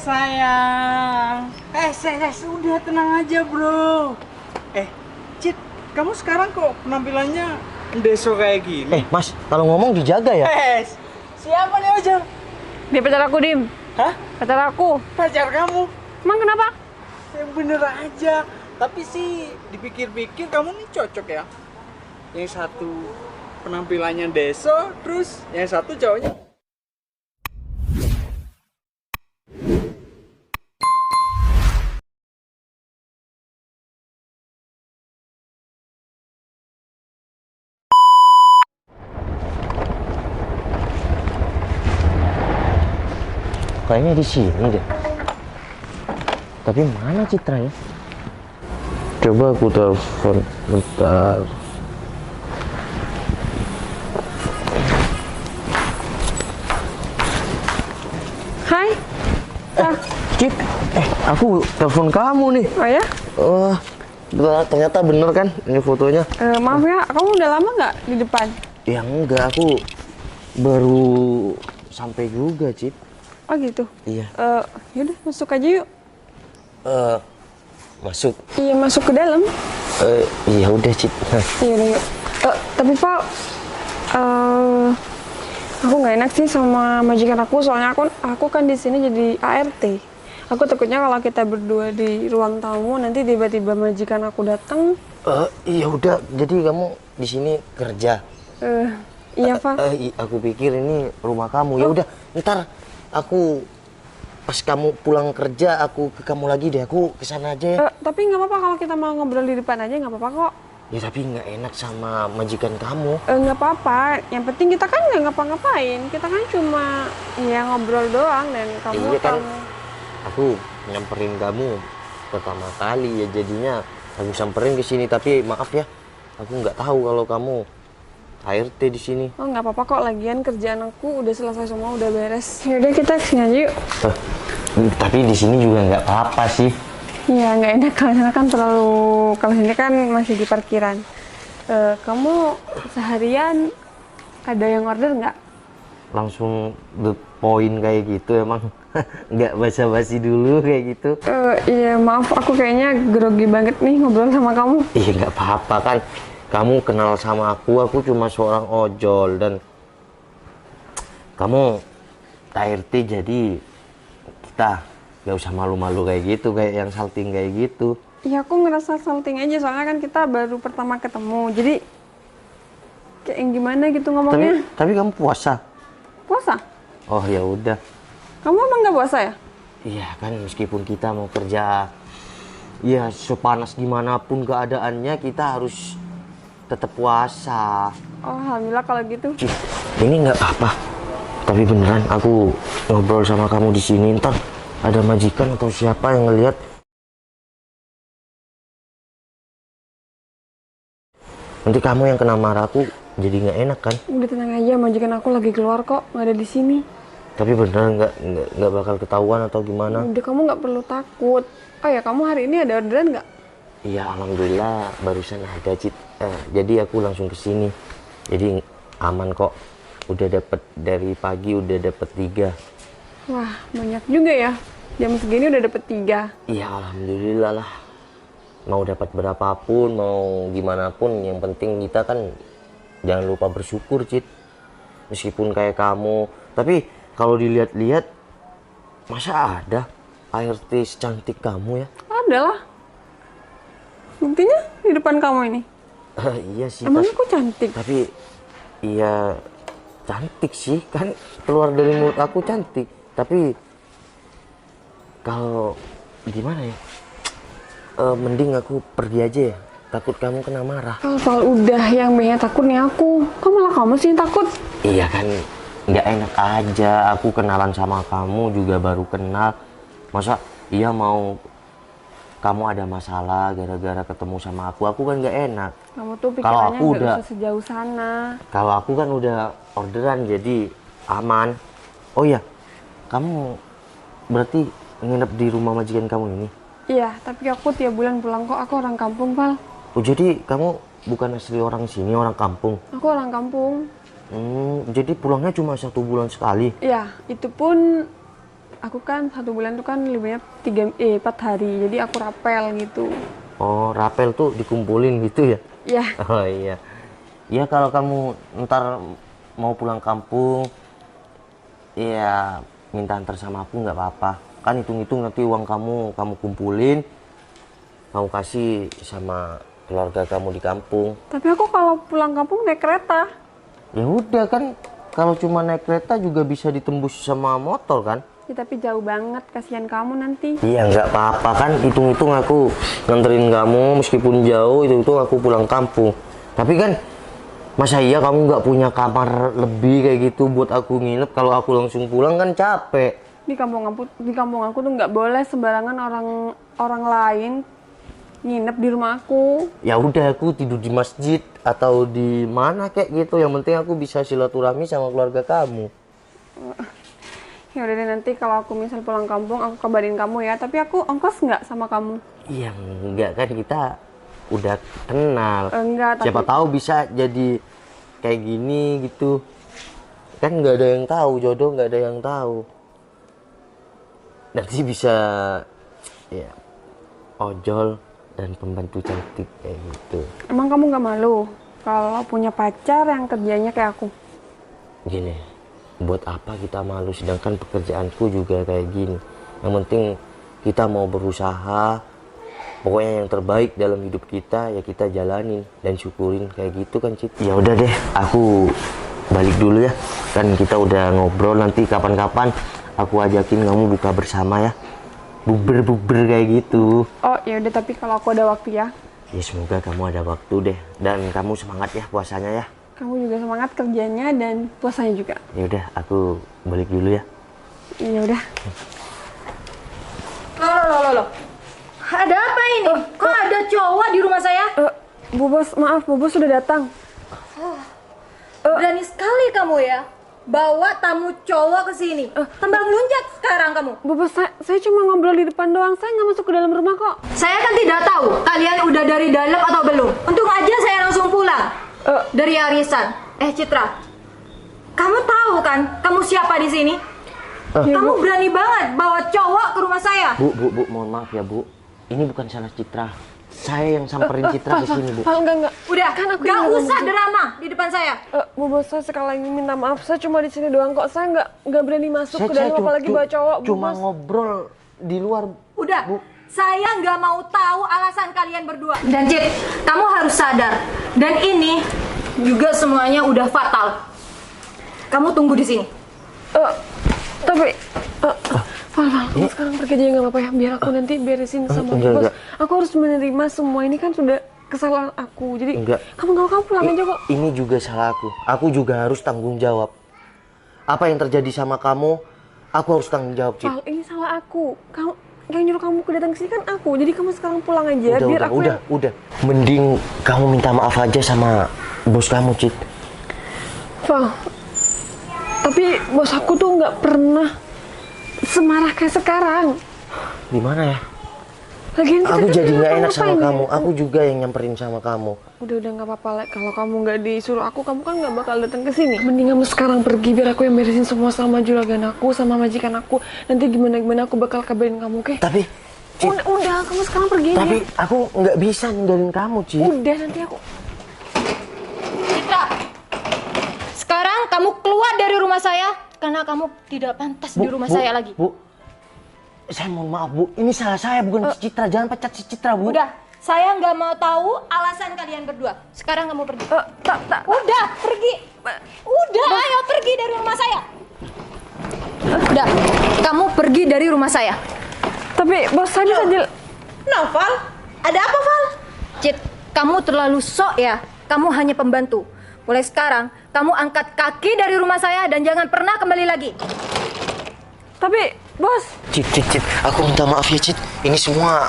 sayang. Udah tenang aja bro. Cit, kamu sekarang kok penampilannya ndeso kayak gini? Mas, kalau ngomong dijaga ya? Siapa nih Ojol? Dia pacar aku, Dim. Hah? Pacar aku. Pacar kamu? Emang kenapa? Yang bener aja. Tapi sih dipikir-pikir kamu nih cocok ya. Yang satu penampilannya deso, terus yang satu cowoknya. Kayaknya di sini deh. Tapi mana Citra ya? Coba aku telepon bentar. Hai. Cit, aku telepon kamu nih. Oh ya? Oh, ternyata bener kan ini fotonya? Maaf ya, kamu udah lama nggak di depan? Ya enggak, aku baru sampai juga, Cit. Oh gitu? Iya. Yaudah masuk aja yuk. Masuk. Iya masuk ke dalam. Iya udah, Cit. Iya udah yuk. Tapi Pak, aku nggak enak sih sama majikan aku, soalnya aku kan di sini jadi ART. Aku takutnya kalau kita berdua di ruang tamu nanti tiba-tiba majikan aku datang. Iya udah. Jadi kamu di sini kerja? Iya Pak. Aku pikir ini rumah kamu. Ya udah, ntar aku pas kamu pulang kerja aku ke kamu lagi deh. Aku kesana aja ya. Tapi nggak apa-apa kalau kita mau ngobrol di depan aja, nggak apa-apa kok. Ya tapi nggak enak sama majikan kamu. Nggak apa-apa. Yang penting kita kan nggak ngapa-ngapain. Kita kan cuma ya ngobrol doang dan kamu. Iya kan. Aku nyamperin kamu pertama kali ya, jadinya aku samperin ke sini. Tapi maaf ya, aku nggak tahu kalau kamu ART di sini. Oh nggak apa-apa kok, lagian kerjaan aku udah selesai semua, udah beres. Yaudah kita kesini aja yuk. Tapi di sini juga nggak apa-apa sih. Iya nggak enak karena kan kalau sini kan masih di parkiran. Kamu seharian ada yang order nggak? Langsung the point kayak gitu emang. Nggak basa-basi dulu kayak gitu. Iya maaf, aku kayaknya grogi banget nih ngobrol sama kamu. Iya nggak apa-apa kan. Kamu kenal sama aku cuma seorang ojol dan kamu ART, jadi kita nggak usah malu-malu kayak gitu, kayak yang salting kayak gitu. Iya aku ngerasa salting aja, soalnya kan kita baru pertama ketemu, jadi kayak yang gimana gitu ngomongnya. Tapi kamu puasa? Puasa? Oh ya udah. Kamu emang nggak puasa ya? Iya kan, meskipun kita mau kerja, ya sepanas gimana pun keadaannya kita harus tetap puasa. Oh alhamdulillah kalau gitu. Cih, ini nggak apa-apa. Tapi beneran aku ngobrol sama kamu di sini, ntar ada majikan atau siapa yang ngelihat. Nanti kamu yang kena marah, aku jadi nggak enak kan? Udah tenang aja, majikan aku lagi keluar kok, nggak ada di sini. Tapi beneran nggak bakal ketahuan atau gimana? Udah kamu nggak perlu takut. Oh ya, kamu hari ini ada orderan nggak? Iya alhamdulillah barusan ada, Cit. Jadi aku langsung ke sini. Jadi aman kok. Udah dapet dari pagi, udah dapet 3. Wah banyak juga ya. Jam segini udah dapet 3. Iya alhamdulillah lah. Mau dapat berapapun, mau gimana pun, yang penting kita kan jangan lupa bersyukur, Cit. Meskipun kayak kamu, tapi kalau dilihat-lihat, masa ada ART secantik kamu ya? Ada lah. Buktinya di depan kamu ini. Iya sih. Emang aku cantik? Tapi iya cantik sih, kan keluar dari mulut aku cantik. Tapi kalau gimana ya? Mending aku pergi aja ya. Takut kamu kena marah. Kalau udah yang banyak takut nih aku. Kok malah kamu sih yang takut? Iya kan, nggak enak aja. Aku kenalan sama kamu juga baru kenal. Masa iya mau kamu ada masalah gara-gara ketemu sama aku kan nggak enak. Kamu tuh Kalau pikirannya aku nggak udah usah sejauh sana. Kalau aku kan udah orderan jadi aman. Oh iya, kamu berarti nginep di rumah majikan kamu ini? Iya, tapi aku tiap bulan pulang kok. Aku orang kampung, Pal. Oh jadi kamu bukan asli orang sini, orang kampung? Aku orang kampung. Jadi pulangnya cuma 1 bulan sekali? Iya, itu pun aku kan 1 bulan tuh kan liburnya 4 hari, jadi aku rapel gitu. Oh, rapel tuh dikumpulin gitu ya? Ya, Oh iya. Ya kalau kamu ntar mau pulang kampung, ya minta antar sama aku nggak apa-apa. Kan hitung-hitung nanti uang kamu kumpulin, kamu kasih sama keluarga kamu di kampung. tapi aku kalau pulang kampung naik kereta. Ya udah kan, kalau cuma naik kereta juga bisa ditembus sama motor kan? Ya, tapi jauh banget, kasihan kamu nanti. Iya nggak apa-apa kan, hitung-hitung aku nganterin kamu meskipun jauh, itu aku pulang kampung. Tapi kan masa iya kamu nggak punya kamar lebih kayak gitu buat aku nginep? Kalau aku langsung pulang kan capek. Di kampung aku tuh nggak boleh sembarangan orang lain nginep di rumah aku. Ya udah aku tidur di masjid atau di mana kayak gitu. Yang penting aku bisa silaturahmi sama keluarga kamu. Ya udah deh, nanti kalau aku misal pulang kampung aku kabarin kamu ya. Tapi aku ongkos nggak sama kamu? Iya enggak kan, kita udah kenal. Enggak, tapi Siapa tahu bisa jadi kayak gini gitu. Kan nggak ada yang tahu, jodoh nggak ada yang tahu. Nanti bisa ya ojol dan pembantu cantik kayak gitu. emang kamu nggak malu kalau punya pacar yang kerjanya kayak aku? Gini, buat apa kita malu sedangkan pekerjaanku juga kayak gini. Yang penting kita mau berusaha, pokoknya yang terbaik dalam hidup kita ya kita jalanin dan syukurin kayak gitu kan, Cit. Ya udah deh, aku balik dulu ya. Kan kita udah ngobrol, nanti kapan-kapan aku ajakin kamu buka bersama ya. Bukber kayak gitu. Oh ya udah, tapi kalau aku ada waktu ya. Ya semoga kamu ada waktu deh, dan kamu semangat ya puasanya ya. Kamu juga semangat kerjanya dan puasanya juga. Ya udah, aku balik dulu ya. Ya udah. Loh. Ada apa ini? Kok ada cowok di rumah saya? Bu Bos, maaf, Bu Bos sudah datang. Berani sekali kamu ya. Bawa tamu cowok ke sini. Tembang lunjat sekarang kamu. Bu Bos, saya cuma ngobrol di depan doang. Saya nggak masuk ke dalam rumah kok. Saya kan tidak tahu kalian udah dari dalam atau belum. Untung aja saya langsung pulang dari arisan. Citra, kamu tahu kan kamu siapa di sini? Kamu berani banget bawa cowok ke rumah saya. Bu, mohon maaf ya Bu. Ini bukan salah Citra. Saya yang samperin Citra ke sini, Bu. Enggak. Udah, Kan aku gak yang usah ngomong. drama di depan saya. Bu Bos, saya sekali lagi minta maaf. Saya cuma di sini doang kok. Saya nggak berani masuk ke dalam, apalagi bawa cowok. Bu Cuma Bos. ngobrol di luar. Udah, Bu. saya nggak mau tahu alasan kalian berdua. Dan Cit, kamu harus sadar. Dan ini juga semuanya udah fatal. Kamu tunggu di sini. Tapi Val, kamu sekarang pergi aja nggak apa-apa ya. Biar aku nanti beresin sama Bu Bos. enggak. Aku harus menerima semua ini, kan sudah kesalahan aku. Jadi Enggak. kamu pulang aja kok. Ini juga salah aku. Aku juga harus tanggung jawab. Apa yang terjadi sama kamu, aku harus tanggung jawab, Cit. Val, ini salah aku. Kamu yang nyuruh kamu datang ke sini kan aku. Jadi kamu sekarang pulang aja. Biar aku yang... Udah. Mending kamu minta maaf aja sama bos kamu, Cit. Val, tapi bos aku tuh nggak pernah semarah kayak sekarang. Gimana ya? Lagian kita Aku kan jadi nggak enak ngapa-ngapain sama ya? kamu. Aku juga yang nyamperin sama kamu. Udah nggak apa-apa, Lek. Kalau kamu nggak disuruh aku, kamu kan nggak bakal datang ke sini. Mending kamu sekarang pergi, biar aku yang beresin semua sama juragan aku, sama majikan aku. Nanti gimana aku bakal kabarin kamu, oke? Tapi, Cit, Udah, kamu sekarang pergi tapi aja. aku nggak bisa ninggalin kamu, Cit. Udah, nanti aku... Citra, sekarang kamu keluar dari rumah saya karena kamu tidak pantas di rumah saya lagi. Bu, saya mohon maaf, Bu. Ini salah saya, bukan si Citra. Jangan pecat si Citra, Bu. Udah, saya nggak mau tahu alasan kalian berdua. Sekarang kamu pergi. Udah, pergi. Udah, ayo pergi dari rumah saya. Udah, kamu pergi dari rumah saya. Tapi bos, saya bisa Val, ada apa Val? Cit, kamu terlalu sok ya. Kamu hanya pembantu. Mulai sekarang, kamu angkat kaki dari rumah saya dan jangan pernah kembali lagi. Tapi bos, Cit. Aku minta maaf ya, Cit. Ini semua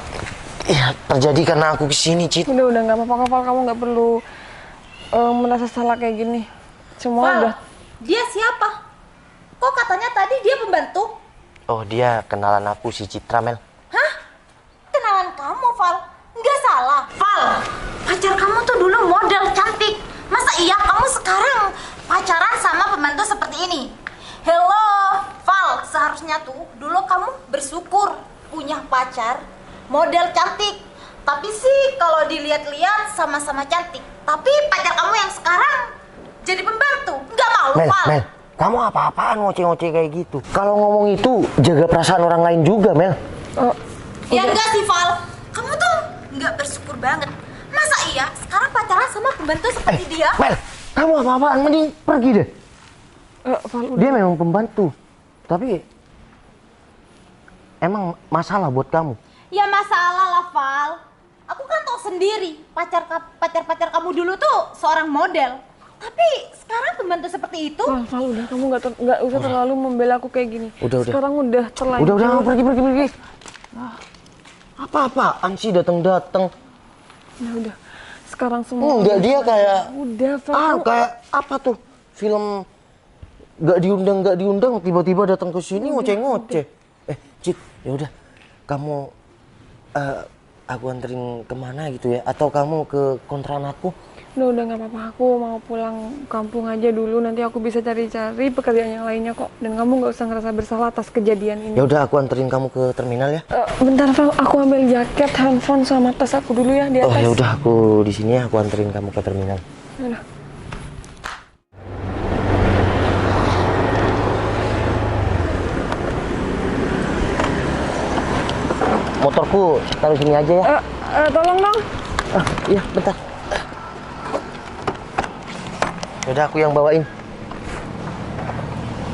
ya terjadi karena aku kesini, Cit. udah nggak apa-apa, Val. Kamu nggak perlu merasa salah kayak gini. Semua Val, udah. dia siapa? Kok katanya tadi dia pembantu? Oh, dia kenalan aku, si Citra, Mel. Hah? Kenalan kamu, Val? Nggak salah. Val, pacar kamu tuh dulu model cantik. Masa iya kamu sekarang pacaran sama pembantu seperti ini? Hello, Val, seharusnya tuh dulu kamu bersyukur punya pacar model cantik. Tapi sih kalau dilihat-lihat sama-sama cantik. Tapi pacar kamu yang sekarang jadi pembantu. Nggak mau, Mel, Val. Mel, kamu apa-apaan ngoceh-ngoceh kayak gitu? Kalau ngomong itu jaga perasaan orang lain juga, Mel. Ya enggak sih, Val. Kamu tuh nggak bersyukur banget. Masa iya sekarang pacaran sama pembantu seperti dia? Mel, kamu apa-apaan? Mending pergi deh. Val, udah. Dia memang pembantu, tapi emang masalah buat kamu. Ya masalah lah, Val. Aku kan tahu sendiri pacar kamu dulu tuh seorang model. Tapi sekarang pembantu seperti itu. Val, udah, kamu nggak usah terlalu membela aku kayak gini. Udah. Sekarang udah terlanjur. Udah, pergi. Apa-apaan sih datang-datang? Udah. Sekarang semua. Enggak, dia kayak Udah, Val. kayak apa tuh? Film nggak diundang tiba-tiba datang ke sini ngoceh-ngoceh. Cit, ya udah. Kamu aku anterin kemana gitu ya? Atau kamu ke kontrakan aku? Udah nggak apa-apa. Aku mau pulang kampung aja dulu. Nanti aku bisa cari-cari pekerjaan yang lainnya kok. Dan kamu nggak usah ngerasa bersalah atas kejadian ini. Ya udah, aku anterin kamu ke terminal ya. Bentar, Val. Aku ambil jaket, handphone, sama tas aku dulu ya di atas. Oh ya udah, aku di sini ya. Aku anterin kamu ke terminal. Udah. Motorku taruh sini aja ya. Tolong dong. Iya, bentar. Yaudah, aku yang bawain.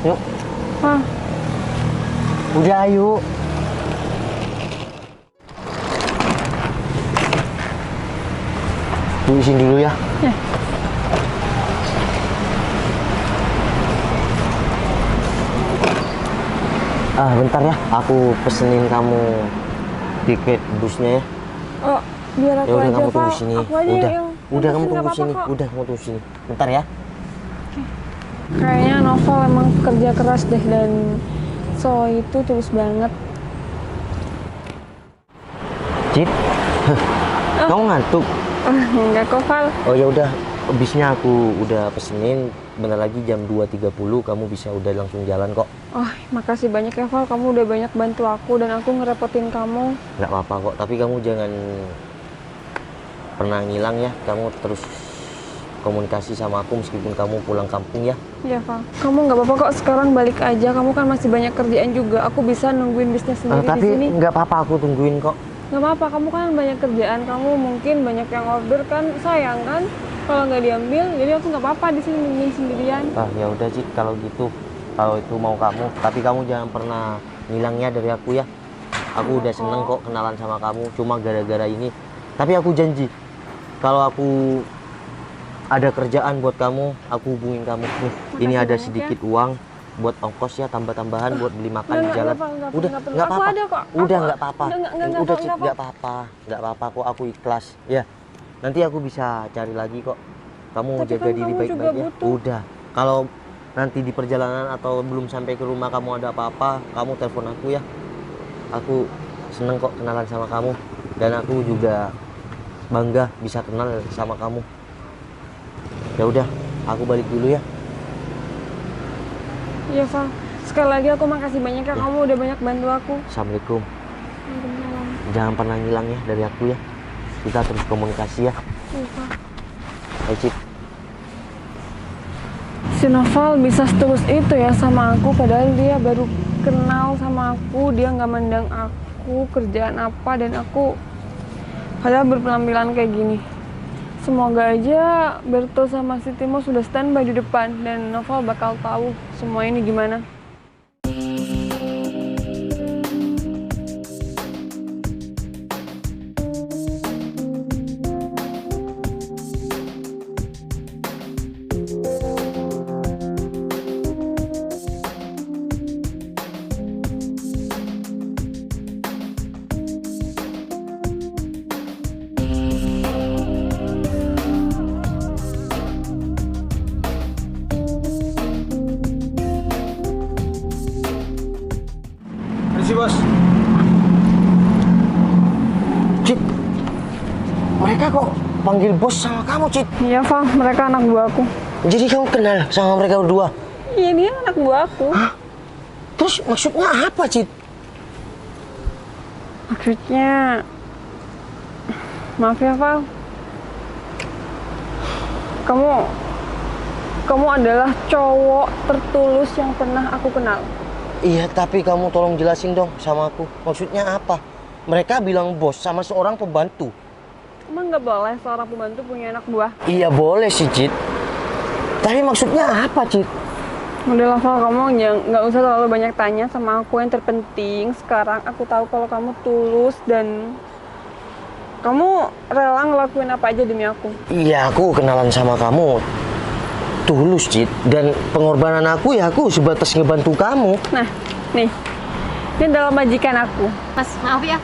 Yuk. Udah, ayo. Tunggu sini dulu ya. Ya. Bentar ya. Aku pesenin kamu tiket busnya ya. Biar aku Ya udah, aja, kamu tunggu Val. sini. Aku aja yang Udah kamu nggak tunggu apa-apa sini. kok. Udah kamu tunggu sini. Bentar ya. Kayaknya Novel emang kerja keras deh, dan so itu tulus banget. Cip. Kamu ngantuk? Enggak kok, Val. Oh ya udah, bisnya aku udah pesenin. Bentar lagi jam 2.30 kamu bisa udah langsung jalan kok. Oh, makasih banyak ya, Val. Kamu udah banyak bantu aku dan aku ngerepotin kamu. Nggak apa-apa kok, tapi kamu jangan pernah ngilang ya. Kamu terus komunikasi sama aku meskipun kamu pulang kampung ya. Iya, Val. Kamu nggak apa-apa kok, sekarang balik aja. Kamu kan masih banyak kerjaan juga. Aku bisa nungguin bisnis sendiri Tapi di sini. nggak apa-apa, aku tungguin kok. Nggak apa-apa, kamu kan banyak kerjaan. Kamu mungkin banyak yang order kan, sayang kan kalau nggak diambil. Jadi aku nggak apa-apa di sini nungguin sendirian. Ya udah Cid, kalau gitu, kalau itu mau kamu. Tapi kamu jangan pernah ngilangnya dari aku ya. Aku udah seneng kok kenalan sama kamu. Cuma gara-gara ini. Tapi aku janji, kalau aku ada kerjaan buat kamu, aku hubungin kamu. Nih, ini ada sedikit uang buat ongkos ya, tambah-tambahan buat beli makan di jalan. Udah, nggak apa-apa. Udah, nggak apa-apa. Udah Cid, nggak apa-apa. Nggak apa-apa kok, aku ikhlas. Ya, nanti aku bisa cari lagi kok. Kamu Tapi jaga kan diri kamu baik-baik juga ya. butuh. Udah, kalau nanti di perjalanan atau belum sampai ke rumah kamu ada apa-apa, kamu telepon aku ya. Aku seneng kok kenalan sama kamu. Dan aku juga bangga bisa kenal sama kamu. Ya udah, aku balik dulu ya. Iya, Val. Sekali lagi aku makasih banyak ya, kamu udah banyak bantu aku. Assalamualaikum. Waalaikumsalam. Jangan pernah ngilang ya dari aku ya. Kita terus komunikasi ya. Iya, Val. Ayo Cip. Si Novel bisa setulus itu ya sama aku, padahal dia baru kenal sama aku. Dia nggak mandang aku kerjaan apa, dan aku padahal berpenampilan kayak gini. Semoga aja Berto sama si Timo sudah standby di depan dan Novel bakal tahu semua ini gimana. Permisi bos. Cip, mereka kok panggil bos sama kamu, Cip? Iya, Val, mereka anak buahku. Jadi kamu kenal sama mereka berdua? Iya, dia anak buahku. Hah? Terus maksudnya apa, Cit? Maksudnya, maaf ya Val, kamu adalah cowok tertulus yang pernah aku kenal. Iya, tapi kamu tolong jelasin dong sama aku. Maksudnya apa? Mereka bilang bos sama seorang pembantu. Emang nggak boleh seorang pembantu punya anak buah? Iya boleh sih, Cit. Tapi maksudnya apa, Cit? Udah lah Val, kamu nggak usah terlalu banyak tanya sama aku. Yang terpenting sekarang aku tahu kalau kamu tulus dan kamu rela ngelakuin apa aja demi aku. Iya, aku kenalan sama kamu tulus, Cit. Dan pengorbanan aku ya aku sebatas ngebantu kamu. Nah, nih, ini adalah majikan aku. Mas, maaf ya.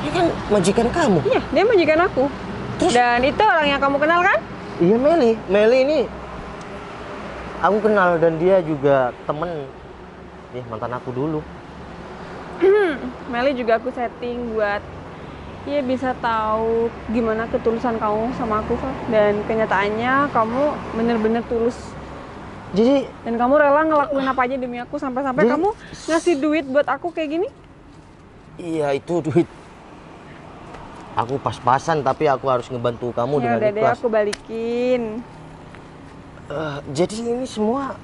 Ini kan majikan kamu. Iya, dia majikan aku. Terus? Dan itu orang yang kamu kenal kan? Iya, Meli. Meli ini aku kenal dan dia juga temen mantan aku dulu. Meli juga aku setting buat ya bisa tahu gimana ketulusan kamu sama aku Val. Dan kenyataannya kamu bener-bener tulus. Jadi Dan kamu rela ngelakuin apa aja demi aku sampai-sampai Jadi- kamu ngasih duit buat aku kayak gini. iya, itu duit aku pas-pasan, tapi aku harus ngebantu kamu Ya dengan udah deh ikhlas. aku balikin. Jadi ini semua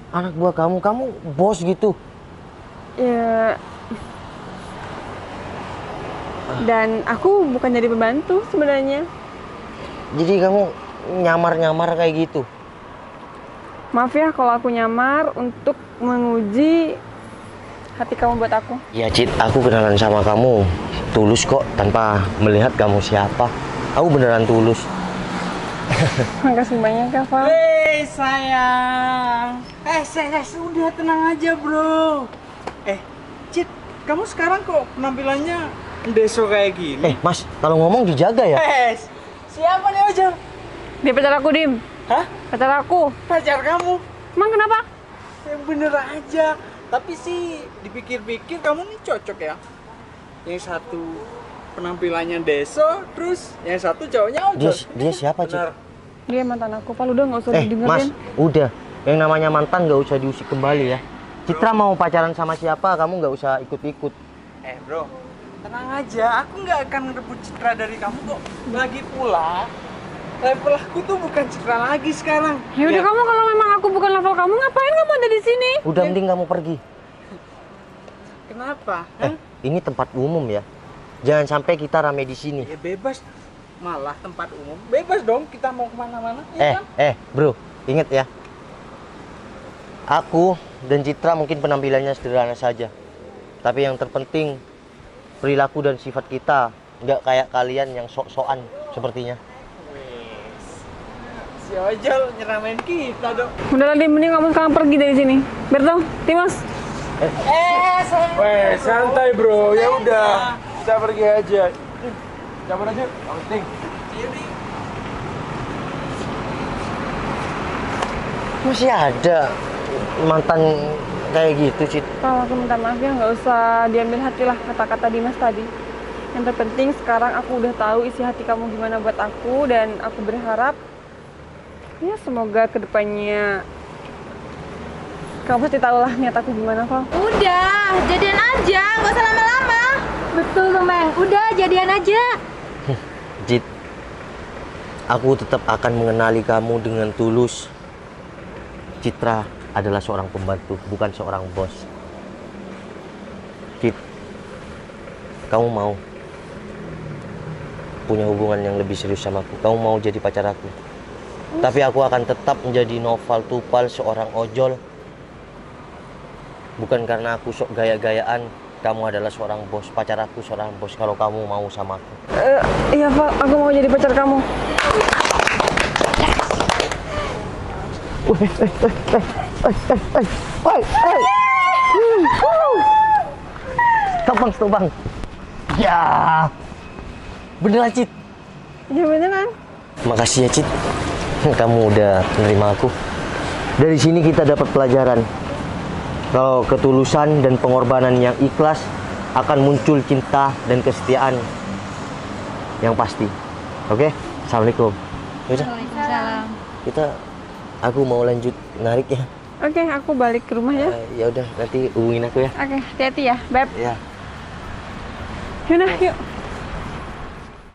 anak buah kamu bos gitu. Ya. Dan aku bukan jadi pembantu sebenarnya. Jadi kamu nyamar-nyamar kayak gitu. Maaf ya kalau aku nyamar untuk menguji hati kamu buat aku. Ya, Cit, aku kenalan sama kamu tulus kok tanpa melihat kamu siapa. Aku beneran tulus. Makasih banyak ya, Val. Hei sayang. Udah tenang aja bro. Cit, kamu sekarang kok penampilannya deso kayak gini? Mas, kalau ngomong dijaga ya. Siapa nih Ojol? Dia pacar aku, Dim. Hah? Pacar aku. Pacar kamu? Emang kenapa? Yang bener aja. Tapi sih dipikir-pikir kamu nih cocok ya. Yang satu penampilannya deso, terus yang satu cowoknya Ojol. Dia siapa, Cit? Bener. Dia mantan aku, Val. Udah nggak usah Mas, didengerin. udah. Yang namanya mantan nggak usah diusik kembali ya. Citra mau pacaran sama siapa, kamu nggak usah ikut-ikut. Bro, tenang aja. Aku nggak akan ngerebut Citra dari kamu kok. Lagi pula, level aku tuh bukan Citra lagi sekarang. Ya udah kamu kalau memang aku bukan level kamu, ngapain kamu ada di sini? Udah mending kamu pergi. Kenapa? Hah? Ini tempat umum ya. Jangan sampai kita rame di sini. Ya bebas. Malah tempat umum. Bebas dong kita mau kemana-mana. Ya kan? Bro, inget ya. Aku dan Citra mungkin penampilannya sederhana saja. Tapi yang terpenting perilaku dan sifat kita nggak kayak kalian yang sok-sokan sepertinya. Si Ojol nyeramain kita dong. Udah lah, Dim. Mending kamu sekarang pergi dari sini. Berto, Timas. Weh, santai bro. Ya udah, kita pergi aja. Cabut aja, yang penting. Masih ada mantan kayak gitu, Cit. Kalau aku minta maaf ya, nggak usah diambil hati lah kata-kata Dimas tadi. Yang terpenting sekarang aku udah tahu isi hati kamu gimana buat aku, dan aku berharap ya semoga kedepannya kamu pasti tahu lah niat aku gimana, Val. Udah, jadian aja, nggak usah lama-lama. Betul tuh, Meng. Udah, jadian aja. Cit, aku tetap akan mengenali kamu dengan tulus. Citra adalah seorang pembantu, bukan seorang bos. Cit, kamu mau punya hubungan yang lebih serius sama aku? Kamu mau jadi pacar aku? Tapi aku akan tetap menjadi Noval Tupal, seorang ojol. Bukan karena aku sok gaya-gayaan. Kamu adalah seorang bos, pacar aku seorang bos. Kalau kamu mau sama aku. Iya, Val, aku mau jadi pacar kamu. Stop bang. Ya, beneran, Cit. Ya beneran. Makasih ya, Cit. Kamu udah menerima aku. Dari sini kita dapat pelajaran. Kalau ketulusan dan pengorbanan yang ikhlas akan muncul cinta dan kesetiaan yang pasti. Oke? Assalamualaikum. Yaudah, Waalaikumsalam. aku mau lanjut narik ya. Oke, aku balik ke rumah ya. Ya udah, nanti hubungin aku ya. Oke, hati-hati ya, Beb. Ya. Yaudah, yuk.